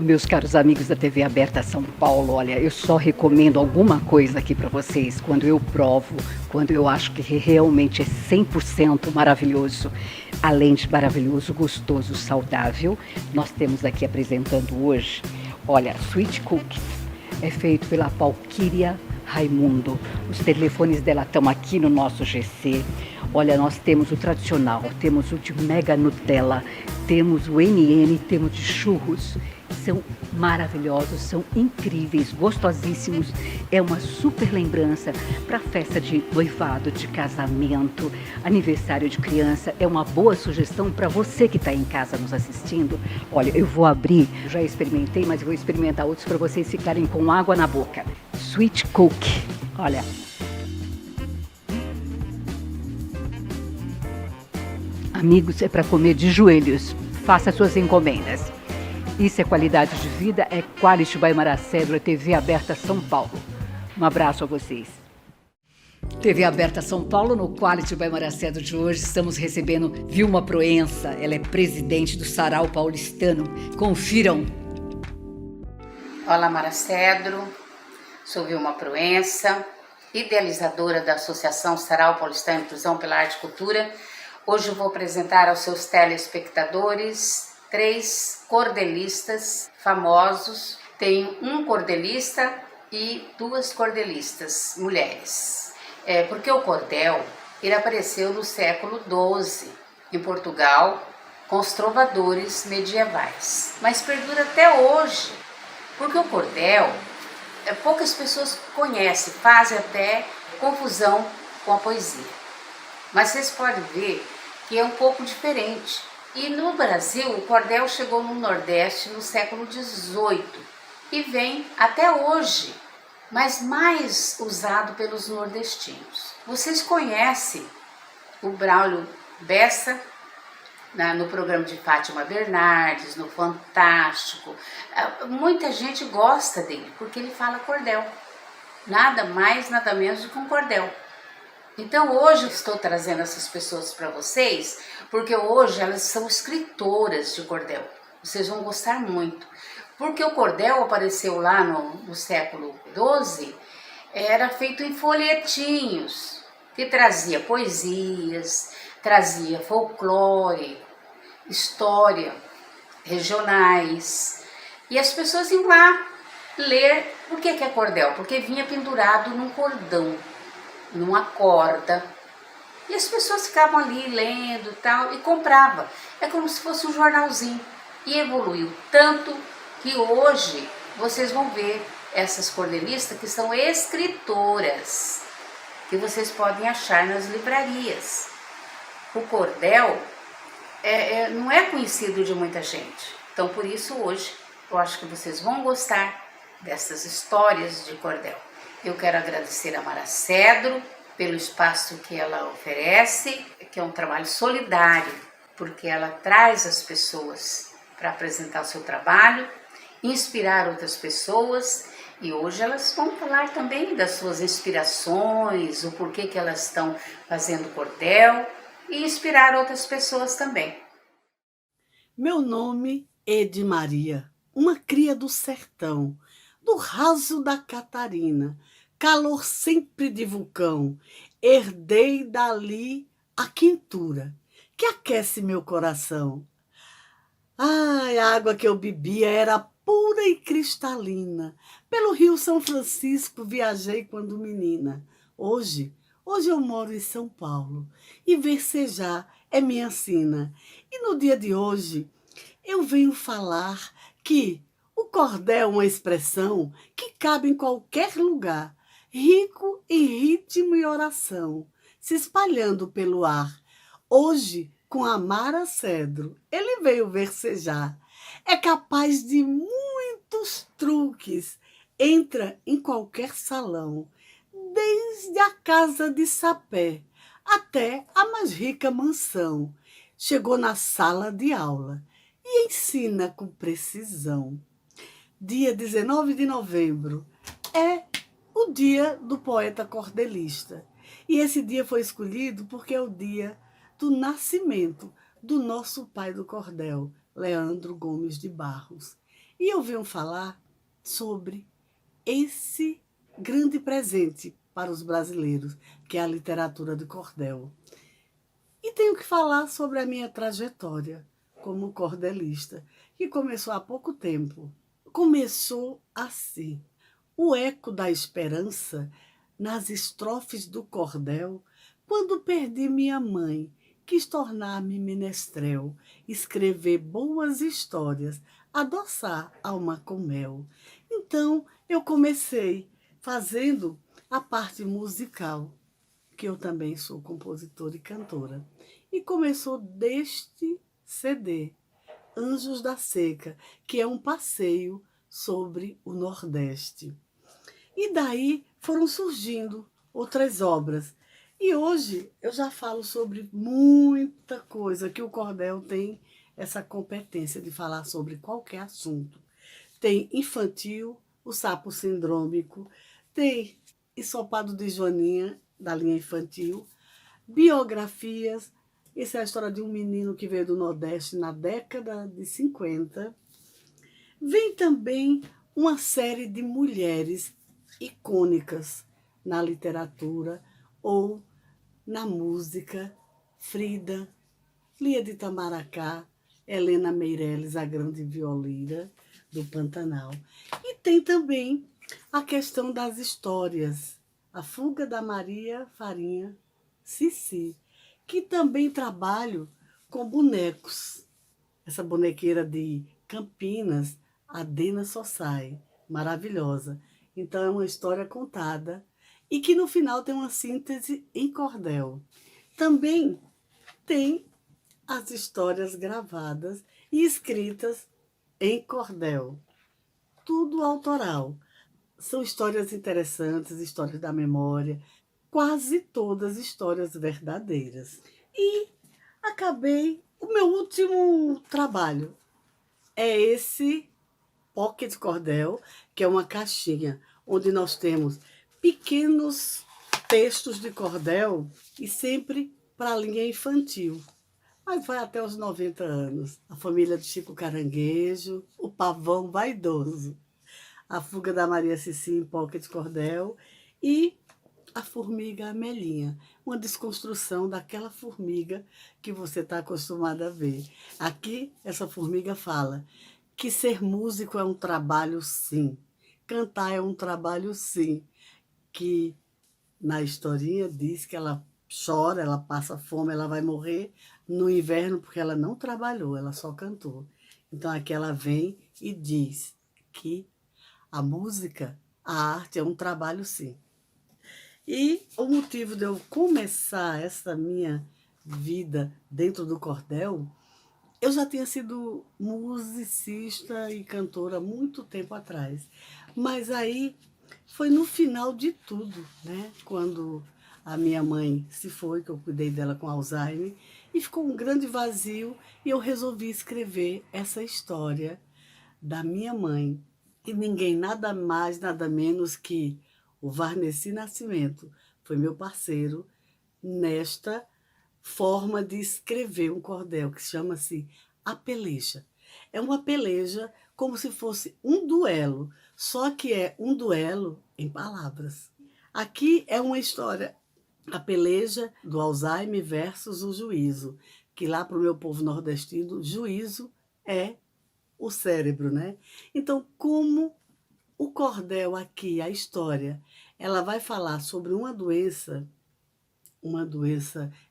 Meus caros amigos da TV Aberta São Paulo, olha, eu só recomendo alguma coisa aqui para vocês quando eu provo, quando eu acho que realmente é 100% maravilhoso. Além de maravilhoso, gostoso, saudável, nós temos aqui apresentando hoje, olha, Sweet Cookies. É feito pela Valquíria Raimundo. Os telefones dela estão aqui no nosso GC. Olha, nós temos o tradicional, temos o de Mega Nutella, temos o NN, temos de churros. São maravilhosos, são incríveis, gostosíssimos. É uma super lembrança para festa de noivado, de casamento, aniversário de criança. É uma boa sugestão para você que está em casa nos assistindo. Olha, eu vou abrir, já experimentei, mas vou experimentar outros para vocês ficarem com água na boca. Sweet Cookie, olha. Amigos, é para comer de joelhos. Faça suas encomendas. Isso é qualidade de vida, é Quality by Maracedro, TV Aberta São Paulo. Um abraço a vocês. TV Aberta São Paulo, no Quality by Maracedro de hoje, estamos recebendo Vilma Proença. Ela é presidente do Sarau Paulistano. Confiram. Olá, Maracedro. Sou Vilma Proença, idealizadora da Associação Sarau Paulistano Inclusão pela Arte e Cultura. Hoje eu vou apresentar aos seus telespectadores 3 cordelistas famosos. Tenho um cordelista e 2 cordelistas mulheres. Porque o cordel ele apareceu no século XII em Portugal com os trovadores medievais, mas perdura até hoje, porque o cordel poucas pessoas conhecem, fazem até confusão com a poesia. Mas vocês podem ver que é um pouco diferente. E no Brasil, o cordel chegou no Nordeste no século XVIII e vem até hoje, mas mais usado pelos nordestinos. Vocês conhecem o Braulio Bessa no programa de Fátima Bernardes, no Fantástico. Muita gente gosta dele porque ele fala cordel. Nada mais, nada menos do que um cordel. Então hoje eu estou trazendo essas pessoas para vocês, porque hoje elas são escritoras de cordel. Vocês vão gostar muito. Porque o cordel apareceu lá no século XII, era feito em folhetinhos, que trazia poesias, trazia folclore, história, regionais. E as pessoas iam lá ler. Por que é cordel? Porque vinha pendurado num cordão, numa corda, e as pessoas ficavam ali lendo tal, e comprava. É como se fosse um jornalzinho. E evoluiu tanto que hoje vocês vão ver essas cordelistas que são escritoras, que vocês podem achar nas livrarias. O cordel não é conhecido de muita gente, então por isso hoje eu acho que vocês vão gostar dessas histórias de cordel. Eu quero agradecer a Maracedro pelo espaço que ela oferece, que é um trabalho solidário, porque ela traz as pessoas para apresentar o seu trabalho, inspirar outras pessoas, e hoje elas vão falar também das suas inspirações, o porquê que elas estão fazendo cordel, e inspirar outras pessoas também. Meu nome é Edi Maria, uma cria do sertão, do raso da Catarina, calor sempre de vulcão, herdei dali a quentura que aquece meu coração. Ai, a água que eu bebia era pura e cristalina. Pelo Rio São Francisco viajei quando menina. Hoje eu moro em São Paulo e versejar é minha sina. E no dia de hoje eu venho falar que o cordel é uma expressão que cabe em qualquer lugar, rico em ritmo e oração, se espalhando pelo ar. Hoje, com a Maracedro, ele veio versejar. É capaz de muitos truques, entra em qualquer salão, desde a casa de sapé até a mais rica mansão. Chegou na sala de aula e ensina com precisão. Dia 19 de novembro é o dia do poeta cordelista. E esse dia foi escolhido porque é o dia do nascimento do nosso pai do cordel, Leandro Gomes de Barros. E eu venho falar sobre esse grande presente para os brasileiros, que é a literatura de cordel. E tenho que falar sobre a minha trajetória como cordelista, que começou há pouco tempo. Começou assim: o eco da esperança nas estrofes do cordel, quando perdi minha mãe, quis tornar-me menestrel, escrever boas histórias, adoçar alma com mel. Então eu comecei fazendo a parte musical, que eu também sou compositora e cantora. E começou deste CD, Anjos da Seca, que é um passeio sobre o Nordeste. E daí foram surgindo outras obras. E hoje eu já falo sobre muita coisa, que o cordel tem essa competência de falar sobre qualquer assunto. Tem infantil, o sapo sindrômico, tem ensopado de Joaninha, da linha infantil, biografias. Essa é a história de um menino que veio do Nordeste na década de 50. Vem também uma série de mulheres icônicas na literatura ou na música: Frida, Lia de Itamaracá, Helena Meirelles, a grande violeira do Pantanal. E tem também a questão das histórias, A Fuga da Maria Farinha Cici, que também trabalho com bonecos. Essa bonequeira de Campinas, a Dena Sossai, maravilhosa. Então é uma história contada e que no final tem uma síntese em cordel. Também tem as histórias gravadas e escritas em cordel. Tudo autoral. São histórias interessantes, histórias da memória, quase todas histórias verdadeiras. E acabei, o meu último trabalho é esse Pocket Cordel, que é uma caixinha onde nós temos pequenos textos de cordel e sempre para a linha infantil. Mas vai até os 90 anos. A família de Chico Caranguejo, o Pavão Vaidoso, A Fuga da Maria Cici em Pocket Cordel e A Formiga Amelinha, uma desconstrução daquela formiga que você está acostumado a ver. Aqui, essa formiga fala que ser músico é um trabalho, sim. Cantar é um trabalho, sim. Que na historinha diz que ela chora, ela passa fome, ela vai morrer no inverno porque ela não trabalhou, ela só cantou. Então aqui ela vem e diz que a música, a arte é um trabalho, sim. E o motivo de eu começar essa minha vida dentro do cordel, eu já tinha sido musicista e cantora há muito tempo atrás. Mas aí foi no final de tudo, né? Quando a minha mãe se foi, que eu cuidei dela com Alzheimer, e ficou um grande vazio, e eu resolvi escrever essa história da minha mãe. E ninguém, nada mais, nada menos que o Varnesi Nascimento, foi meu parceiro nesta forma de escrever um cordel, que chama-se A Peleja. É uma peleja como se fosse um duelo, só que é um duelo em palavras. Aqui é uma história, a peleja do Alzheimer versus o juízo, que lá para o meu povo nordestino, juízo é o cérebro, né? Então, como o cordel aqui, a história, ela vai falar sobre uma doença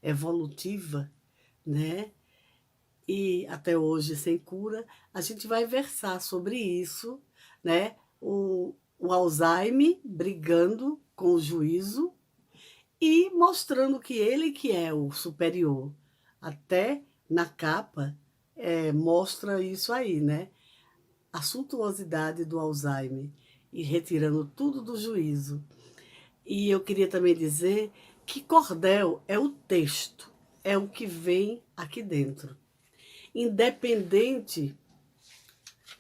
evolutiva, né? E até hoje sem cura, a gente vai versar sobre isso, né? O Alzheimer brigando com o juízo e mostrando que ele que é o superior. Até na capa mostra isso aí, né? A suntuosidade do Alzheimer e retirando tudo do juízo. E eu queria também dizer que cordel é o texto, é o que vem aqui dentro. Independente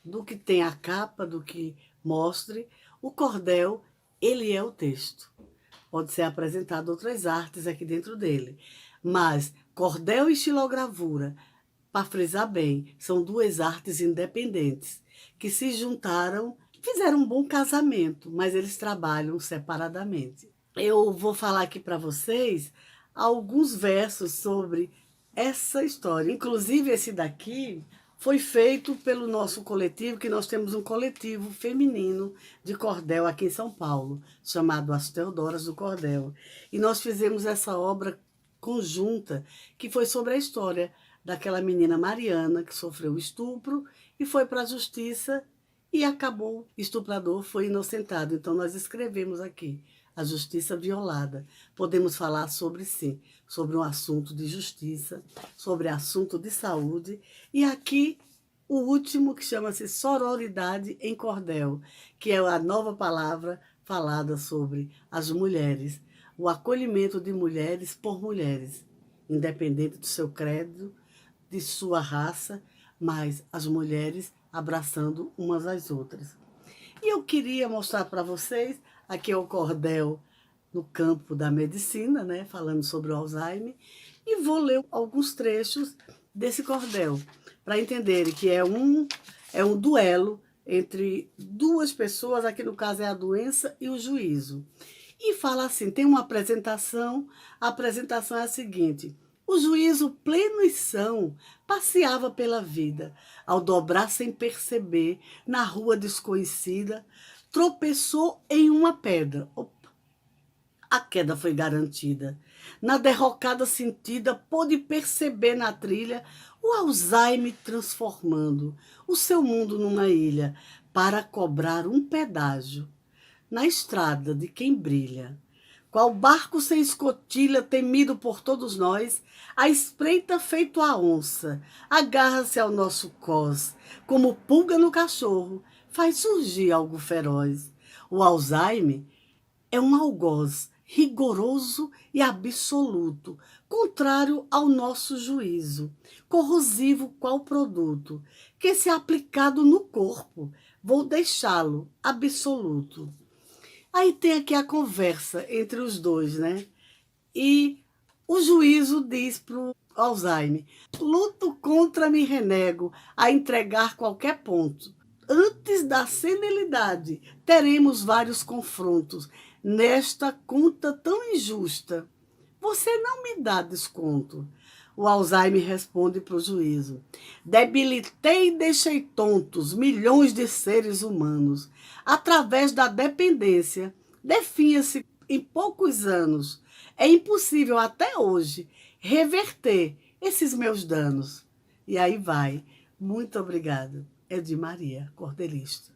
do que tem a capa, do que mostre, o cordel, ele é o texto. Pode ser apresentado outras artes aqui dentro dele, mas cordel e estilogravura para frisar bem, são duas artes independentes que se juntaram, fizeram um bom casamento, mas eles trabalham separadamente. Eu vou falar aqui para vocês alguns versos sobre essa história. Inclusive, esse daqui foi feito pelo nosso coletivo, que nós temos um coletivo feminino de cordel aqui em São Paulo, chamado As Teodoras do Cordel. E nós fizemos essa obra conjunta, que foi sobre a história daquela menina Mariana, que sofreu estupro e foi para a justiça e acabou, o estuprador foi inocentado. Então nós escrevemos aqui, a justiça violada. Podemos falar sobre, sim, sobre um assunto de justiça, sobre assunto de saúde. E aqui, o último, que chama-se sororidade em cordel, que é a nova palavra falada sobre as mulheres, o acolhimento de mulheres por mulheres, independente do seu credo, de sua raça, mas as mulheres abraçando umas às outras. E eu queria mostrar para vocês, aqui é o cordel no campo da medicina, né, falando sobre o Alzheimer, e vou ler alguns trechos desse cordel, para entenderem que é um duelo entre duas pessoas, aqui no caso é a doença e o juízo. E fala assim, tem uma apresentação, a apresentação é a seguinte: o juízo pleno e são passeava pela vida, ao dobrar sem perceber, na rua desconhecida, tropeçou em uma pedra. Opa, a queda foi garantida. Na derrocada sentida, pôde perceber na trilha o Alzheimer transformando o seu mundo numa ilha para cobrar um pedágio na estrada de quem brilha. Qual barco sem escotilha, temido por todos nós, a espreita feito a onça, agarra-se ao nosso cós, como pulga no cachorro, faz surgir algo feroz. O Alzheimer é um algoz rigoroso e absoluto, contrário ao nosso juízo, corrosivo qual produto, que se aplicado no corpo, vou deixá-lo absoluto. Aí tem aqui a conversa entre os dois, né? E o juízo diz para o Alzheimer: luto contra me renego a entregar qualquer ponto. Antes da senilidade, teremos vários confrontos. Nesta conta tão injusta, você não me dá desconto. O Alzheimer responde para o juízo: debilitei e deixei tontos milhões de seres humanos. Através da dependência, definha-se em poucos anos. É impossível até hoje reverter esses meus danos. E aí vai. Muito obrigada. Edmaria, cordelista.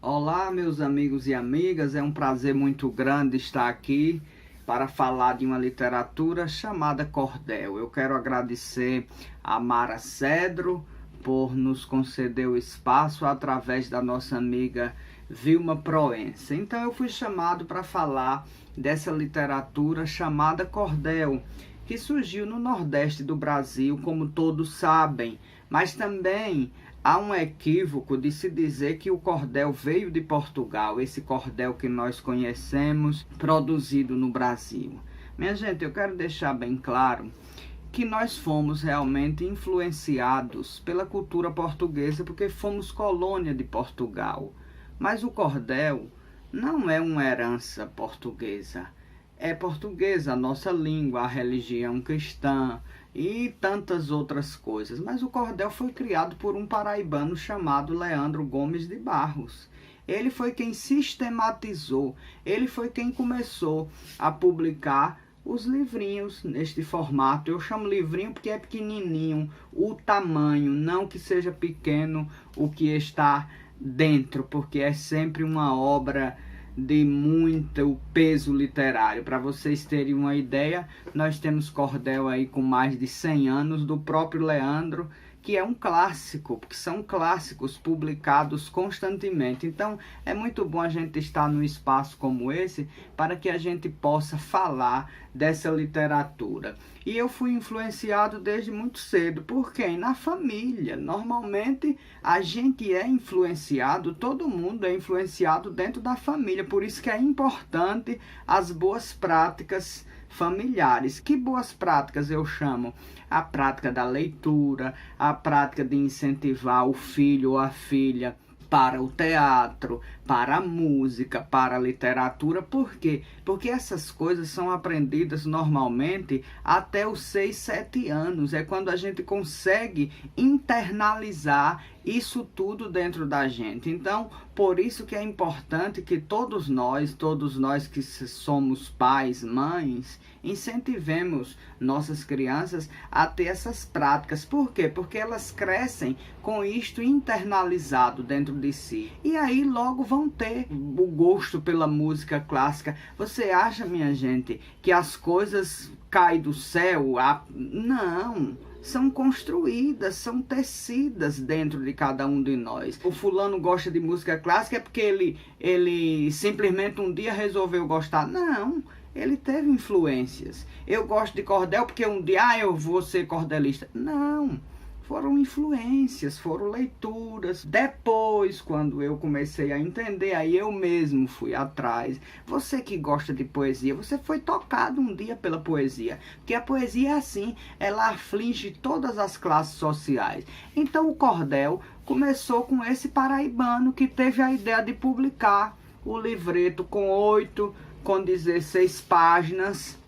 Olá, meus amigos e amigas. É um prazer muito grande estar aqui para falar de uma literatura chamada cordel. Eu quero agradecer a Mara Cedro por nos conceder o espaço através da nossa amiga Vilma Proença. Então eu fui chamado para falar dessa literatura chamada cordel, que surgiu no Nordeste do Brasil, como todos sabem, mas também há um equívoco de se dizer que o cordel veio de Portugal, esse cordel que nós conhecemos, produzido no Brasil. Minha gente, eu quero deixar bem claro que nós fomos realmente influenciados pela cultura portuguesa, porque fomos colônia de Portugal. Mas o cordel não é uma herança portuguesa. É portuguesa a nossa língua, a religião cristã e tantas outras coisas. Mas o cordel foi criado por um paraibano chamado Leandro Gomes de Barros. Ele foi quem sistematizou, ele foi quem começou a publicar os livrinhos neste formato. Eu chamo livrinho porque é pequenininho, o tamanho, não que seja pequeno o que está dentro, porque é sempre uma obra de muito peso literário. Para vocês terem uma ideia, nós temos cordel aí com mais de 100 anos do próprio Leandro, que é um clássico, porque são clássicos publicados constantemente. Então é muito bom a gente estar num espaço como esse para que a gente possa falar dessa literatura. E eu fui influenciado desde muito cedo. Por quem? Na família. Normalmente a gente é influenciado, todo mundo é influenciado dentro da família. Por isso que é importante as boas práticas familiares. Que boas práticas eu chamo? A prática da leitura, a prática de incentivar o filho ou a filha para o teatro, para a música, para a literatura. Por quê? Porque essas coisas são aprendidas normalmente até os 6, 7 anos. É quando a gente consegue internalizar isso tudo dentro da gente. Então, por isso que é importante que todos nós que somos pais, mães, incentivemos nossas crianças a ter essas práticas. Por quê? Porque elas crescem com isto internalizado dentro de si. E aí logo vão ter o gosto pela música clássica. Você acha, minha gente, que as coisas caem do céu? Não! São construídas, são tecidas dentro de cada um de nós. O fulano gosta de música clássica é porque ele simplesmente um dia resolveu gostar. Não, ele teve influências. Eu gosto de cordel porque um dia eu vou ser cordelista. Não, foram influências, foram leituras. Depois, quando eu comecei a entender, aí eu mesmo fui atrás. Você que gosta de poesia, você foi tocado um dia pela poesia. Porque a poesia é assim, ela aflige todas as classes sociais. Então o cordel começou com esse paraibano que teve a ideia de publicar o livreto com 16 páginas,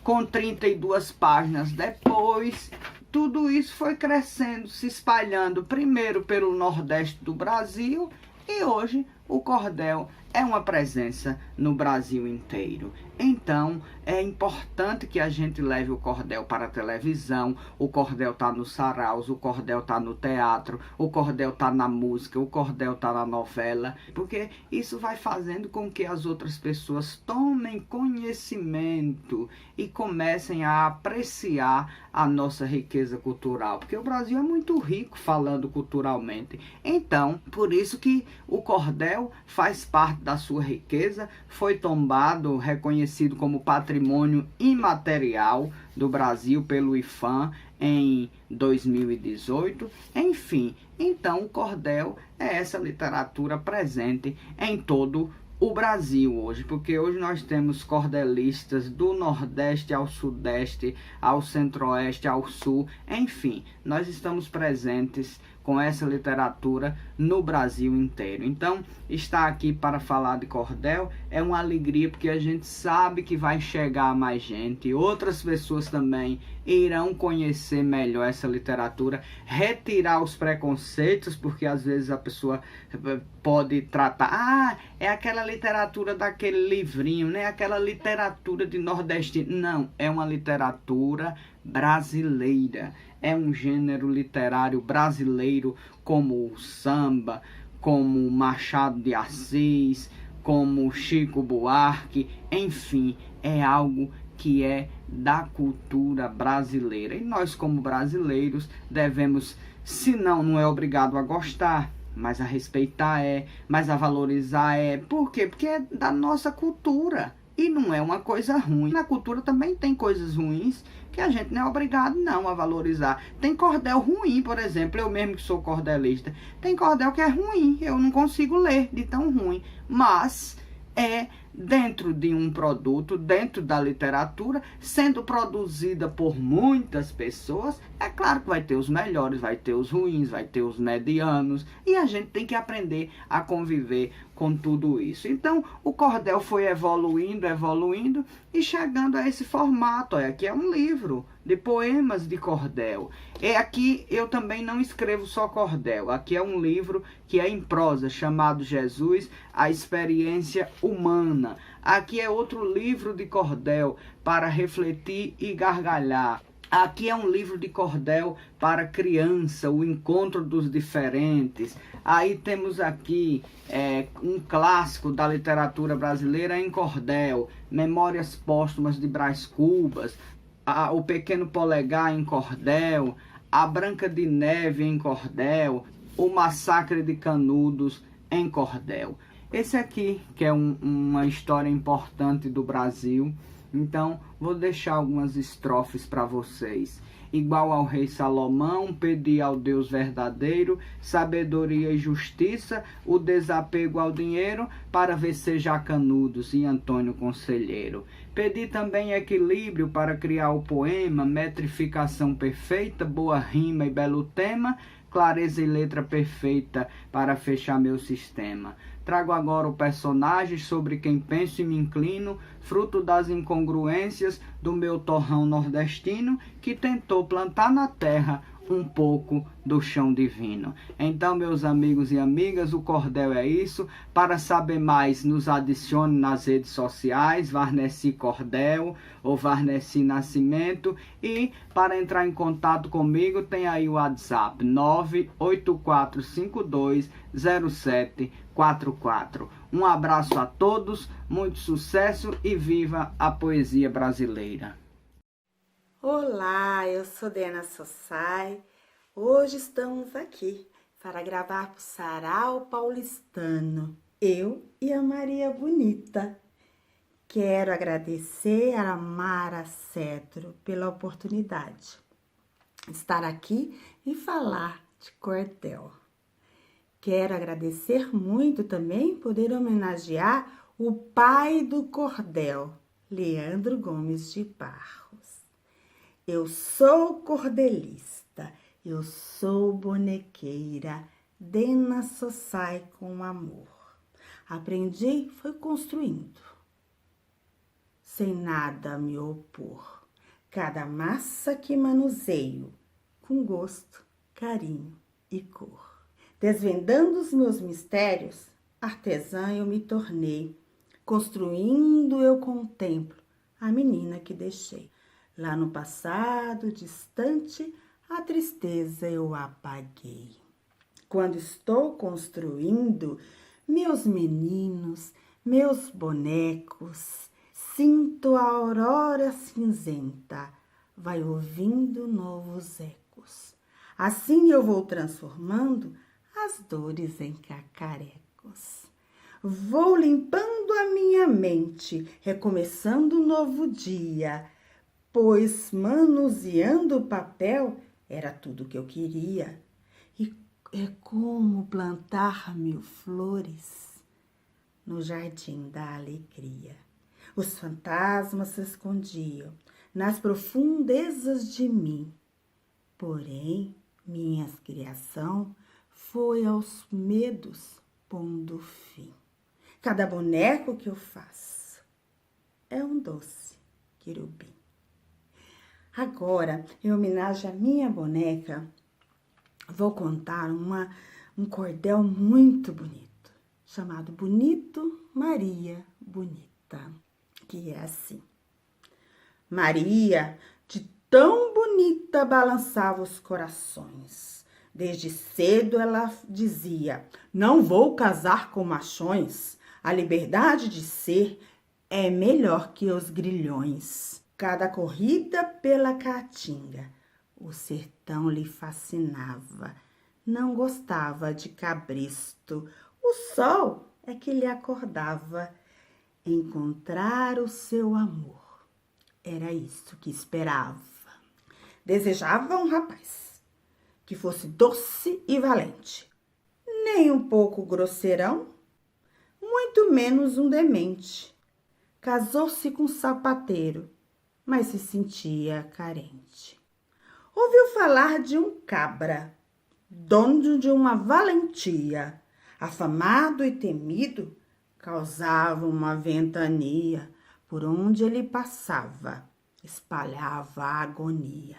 com 32 páginas depois. Tudo isso foi crescendo, se espalhando primeiro pelo Nordeste do Brasil e hoje o cordel é uma presença no Brasil inteiro. Então, é importante que a gente leve o cordel para a televisão. O cordel está nos saraus, o cordel está no teatro, o cordel está na música, o cordel está na novela, porque isso vai fazendo com que as outras pessoas tomem conhecimento e comecem a apreciar a nossa riqueza cultural, porque o Brasil é muito rico falando culturalmente. Então, por isso que o cordel faz parte da sua riqueza, foi tombado, reconhecido como patrimônio imaterial do Brasil pelo IPHAN em 2018. Enfim, então o cordel é essa literatura presente em todo o Brasil hoje, porque hoje nós temos cordelistas do Nordeste ao Sudeste, ao Centro-Oeste, ao Sul, enfim, nós estamos presentes com essa literatura no Brasil inteiro. Então, estar aqui para falar de cordel é uma alegria, porque a gente sabe que vai chegar a mais gente, outras pessoas também irão conhecer melhor essa literatura, retirar os preconceitos, porque às vezes a pessoa pode tratar, é aquela literatura daquele livrinho, né? Aquela literatura de nordestino. Não, é uma literatura brasileira, é um gênero literário brasileiro, como o samba, como o Machado de Assis, como o Chico Buarque, enfim, é algo que é da cultura brasileira. E nós, como brasileiros, devemos, se não é obrigado a gostar, mas a respeitar mas a valorizar Por quê? Porque é da nossa cultura. E não é uma coisa ruim. Na cultura também tem coisas ruins que a gente não é obrigado não a valorizar. Tem cordel ruim, por exemplo, eu mesmo que sou cordelista, tem cordel que é ruim, eu não consigo ler de tão ruim, mas é dentro de um produto, dentro da literatura, sendo produzida por muitas pessoas. É claro que vai ter os melhores, vai ter os ruins, vai ter os medianos, e a gente tem que aprender a conviver com tudo isso. Então, o cordel foi evoluindo e chegando a esse formato. Aqui é um livro de poemas de cordel. E aqui eu também não escrevo só cordel. Aqui é um livro que é em prosa, chamado Jesus, a Experiência Humana. Aqui é outro livro de cordel para refletir e gargalhar. Aqui é um livro de cordel para criança, o encontro dos diferentes. Aí temos aqui um clássico da literatura brasileira em cordel, Memórias Póstumas de Brás Cubas, O Pequeno Polegar em cordel, A Branca de Neve em cordel, O Massacre de Canudos em cordel. Esse aqui, que é uma história importante do Brasil. Então, vou deixar algumas estrofes para vocês. Igual ao rei Salomão, pedi ao Deus verdadeiro sabedoria e justiça, o desapego ao dinheiro, para vencer já Canudos e Antônio Conselheiro. Pedi também equilíbrio para criar o poema, metrificação perfeita, boa rima e belo tema, clareza e letra perfeita para fechar meu sistema. Trago agora o personagem sobre quem penso e me inclino, fruto das incongruências do meu torrão nordestino, que tentou plantar na terra um pouco do chão divino. Então, meus amigos e amigas, o cordel é isso. Para saber mais, nos adicione nas redes sociais, Varnesi Cordel ou Varnesi Nascimento. E para entrar em contato comigo, tem aí o WhatsApp 984520744. Um abraço a todos, muito sucesso e viva a poesia brasileira. Olá, eu sou Diana Sossai. Hoje estamos aqui para gravar para o Sarau Paulistano, eu e a Maria Bonita. Quero agradecer a Mara Cedro pela oportunidade de estar aqui e falar de cordel. Quero agradecer muito também poder homenagear o pai do cordel, Leandro Gomes de Barros. Eu sou cordelista, eu sou bonequeira, Dena Sossai com amor. Aprendi, foi construindo, sem nada me opor. Cada massa que manuseio, com gosto, carinho e cor. Desvendando os meus mistérios, artesã eu me tornei. Construindo eu contemplo a menina que deixei. Lá no passado distante, a tristeza eu apaguei. Quando estou construindo meus meninos, meus bonecos, sinto a aurora cinzenta, vai ouvindo novos ecos. Assim eu vou transformando as dores em cacarecos. Vou limpando a minha mente, recomeçando um novo dia, pois manuseando o papel era tudo que eu queria. E é como plantar 1000 flores no jardim da alegria. Os fantasmas se escondiam nas profundezas de mim, porém minha criação foi aos medos pondo fim. Cada boneco que eu faço é um doce querubim. Agora, em homenagem à minha boneca, vou contar um cordel muito bonito, chamado Bonito Maria Bonita, que é assim. Maria, de tão bonita, balançava os corações. Desde cedo ela dizia, não vou casar com machões, a liberdade de ser é melhor que os grilhões. Cada corrida pela caatinga, o sertão lhe fascinava. Não gostava de cabresto, o sol é que lhe acordava. Encontrar o seu amor, era isso que esperava. Desejava um rapaz que fosse doce e valente, nem um pouco grosseirão, muito menos um demente. Casou-se com um sapateiro, mas se sentia carente. Ouviu falar de um cabra, dono de uma valentia, afamado e temido, causava uma ventania, por onde ele passava, espalhava a agonia.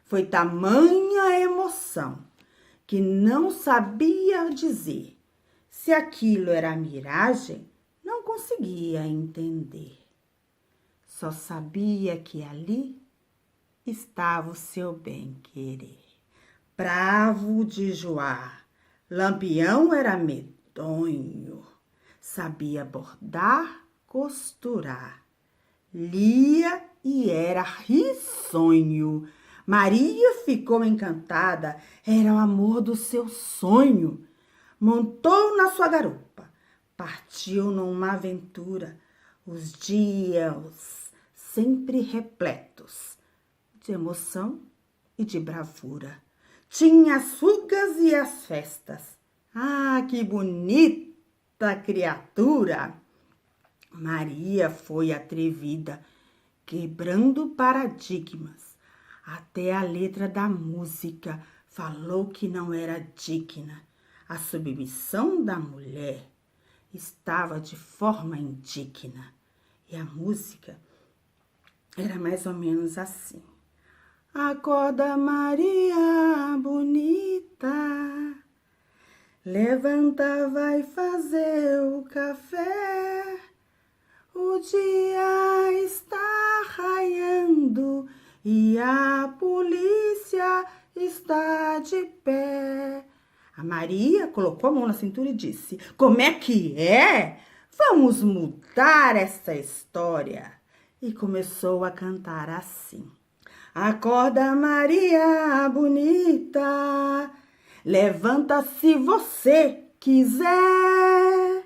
Foi tamanha a emoção, que não sabia dizer. Se aquilo era miragem, não conseguia entender. Só sabia que ali estava o seu bem-querer. Bravo de Joá, Lampião era medonho, sabia bordar, costurar, lia e era risonho. Maria ficou encantada, era o amor do seu sonho. Montou na sua garupa, partiu numa aventura, os dias sempre repletos de emoção e de bravura. Tinha as fugas e as festas. Ah, que bonita criatura! Maria foi atrevida, quebrando paradigmas. Até a letra da música falou que não era digna. A submissão da mulher estava de forma indigna. E a música era mais ou menos assim. Acorda, Maria bonita, levanta, vai fazer o café. O dia está raiando e a polícia está de pé. A Maria colocou a mão na cintura e disse: como é que é? Vamos mudar essa história. E começou a cantar assim. Acorda, Maria bonita, levanta se você quiser.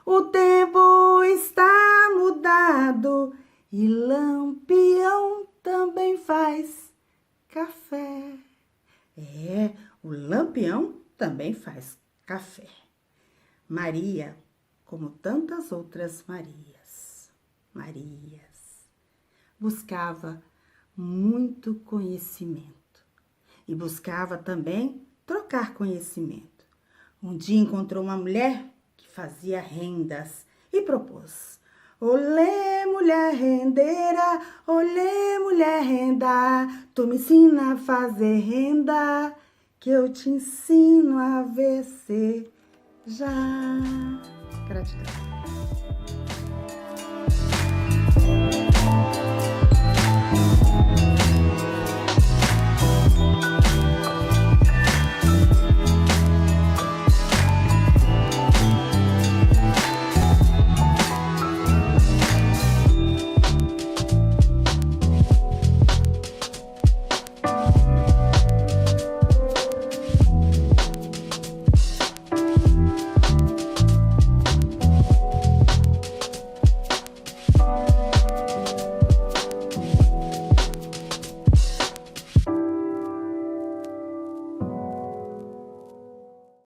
O tempo está mudado e Lampião também faz café. É, o Lampião também faz café. Maria, como tantas outras Marias, buscava muito conhecimento e buscava também trocar conhecimento. Um dia encontrou uma mulher que fazia rendas e propôs: olê, mulher rendeira, olê, mulher renda, tu me ensina a fazer renda, que eu te ensino a VC já. Gratidão.